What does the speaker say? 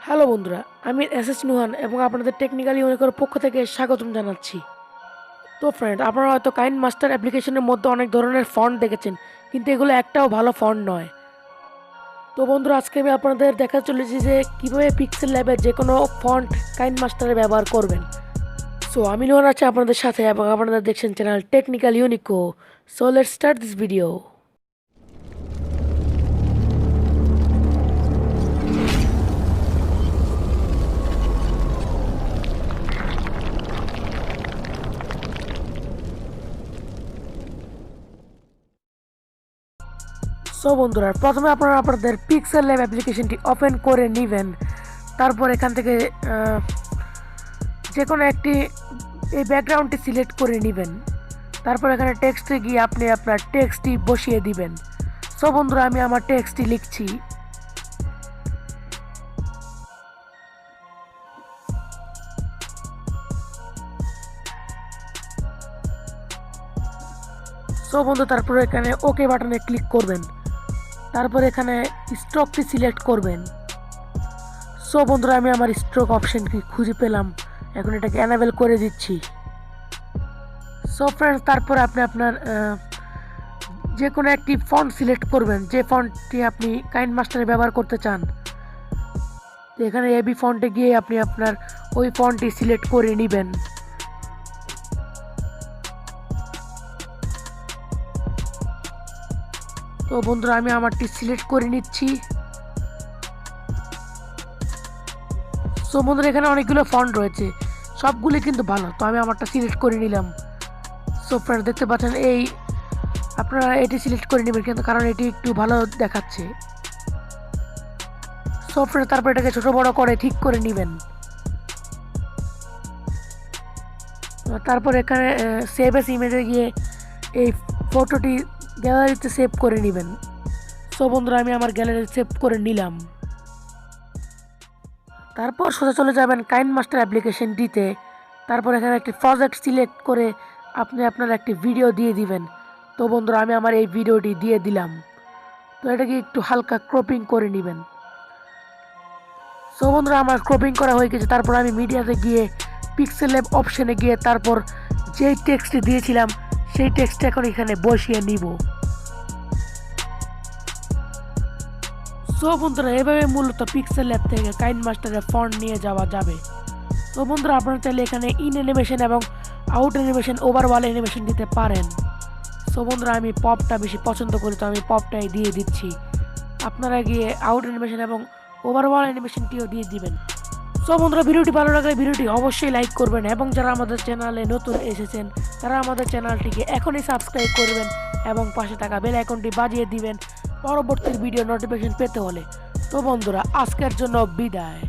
Hello বন্ধুরা, আমি SS Nuhan এবং আপনাদের টেকনিক্যাল ইউনিকের পক্ষ থেকে স্বাগতম জানাচ্ছি। তো ফ্রেন্ড, আপনারা হয়তো কাইনমাস্টার অ্যাপ্লিকেশনের মধ্যে অনেক ধরনের ফন্ট দেখেছেন, কিন্তু এগুলো একটাও ভালো ফন্ট নয়। তো বন্ধুরা, আজকে আমি আপনাদের দেখা চলেছি যে কীভাবে পিক্সেল ল্যাবের যে কোনো ফন্ট কাইনমাস্টারে ব্যবহার করবেন। সো আমি নুহান আছি আপনাদের সাথে এবং আপনারা দেখছেন channel technical Unico. So let's start this video. So বন্ধুরা, প্রথমে আপনারা আপনাদের পিক্সেল ল্যাব অ্যাপ্লিকেশনটি ওপেন করে নেবেন। তারপর এখান থেকে যে কোনো একটি এই ব্যাকগ্রাউন্ডটি সিলেক্ট করে নেবেন। তারপর এখানে টেক্সটে গিয়ে আপনি আপনার টেক্সটটি বসিয়ে দিবেন। সো বন্ধুরা, আমি আমার টেক্সটটি লিখছি। সো বন্ধু, তারপরে এখানে ওকে বাটনে ক্লিক করবেন। তারপর এখানে স্ট্রোকটি সিলেক্ট করবেন। সো বন্ধুরা, আমি আমার স্ট্রোক অপশনটি খুঁজে পেলাম, এখন এটাকে এনেবল করে দিচ্ছি। সো ফ্রেন্ডস, তারপরে আপনি আপনার যে কোনো একটি ফন্ট সিলেক্ট করবেন, যে ফন্টটি আপনি কাইনমাস্টারে ব্যবহার করতে চান। তো এখানে এবি ফন্টে গিয়ে আপনি আপনার ওই ফন্টটি সিলেক্ট করে নেবেন। তো বন্ধুরা, আমি আমারটি সিলেক্ট করে নিচ্ছি। সো বন্ধুরা, এখানে অনেকগুলো ফন্ট রয়েছে, সবগুলি কিন্তু ভালো, তো আমি আমারটা সিলেক্ট করে নিলাম। সো ফ্রেন্ডস, দেখতে পাচ্ছেন এই আপনারা এটি সিলেক্ট করে নেবেন, কিন্তু কারণ এটি একটু ভালো দেখাচ্ছে। সো ফ্রেন্ডস, তারপর এটাকে ছোট বড় করে ঠিক করে নেবেন। তারপর এখানে সেভ এস ইমেজে গিয়ে এই ফটোটি গ্যালারিতে সেভ করে নেবেন। সো বন্ধুরা, আমি আমার গ্যালারিতে সেভ করে নিলাম। তারপর সোজা চলে যাবেন কাইনমাস্টার অ্যাপ্লিকেশনটিতে। তারপর এখানে একটি প্রজেক্ট সিলেক্ট করে আপনি আপনার একটি ভিডিও দিয়ে দিবেন। তো বন্ধুরা, আমি আমার এই ভিডিওটি দিয়ে দিলাম। তো এটাকে একটু হালকা ক্রপিং করে নেবেন। সো বন্ধুরা, আমার ক্রপিং করা হয়ে গেছে। তারপর আমি মিডিয়াতে গিয়ে পিক্সেল ল্যাব অপশনে গিয়ে তারপর যেই টেক্সটটি দিয়েছিলাম সেই টেক্সটটা এখন এখানে বসিয়ে নিব। সো বন্ধুরা, এভাবে মূলত পিক্সেল ল্যাব থেকে কাইনমাস্টারের ফন্ট নিয়ে যাওয়া যাবে। তো বন্ধুরা, আপনারা চাইলে এখানে ইন অ্যানিমেশন এবং আউট অ্যানিমেশন, ওভারওয়াল অ্যানিমেশন দিতে পারেন। সো বন্ধুরা, আমি পপটা বেশি পছন্দ করি, তো আমি পপটাই দিয়ে দিচ্ছি। আপনারা গিয়ে আউট অ্যানিমেশন এবং ওভারওয়াল অ্যানিমেশনটিও দিয়ে দিবেন। সো বন্ধুরা, ভিডিওটি ভালো লাগলে ভিডিওটি অবশ্যই লাইক করবেন এবং যারা আমাদের চ্যানেলে নতুন এসেছেন তারা আমাদের চ্যানেলটিকে এখনই সাবস্ক্রাইব করবেন এবং পাশে থাকা বেল আইকনটি বাজিয়ে দিবেন পরবর্তী ভিডিও নোটিফিকেশন পেতে হলে। তো বন্ধুরা, আজকের জন্য বিদায়।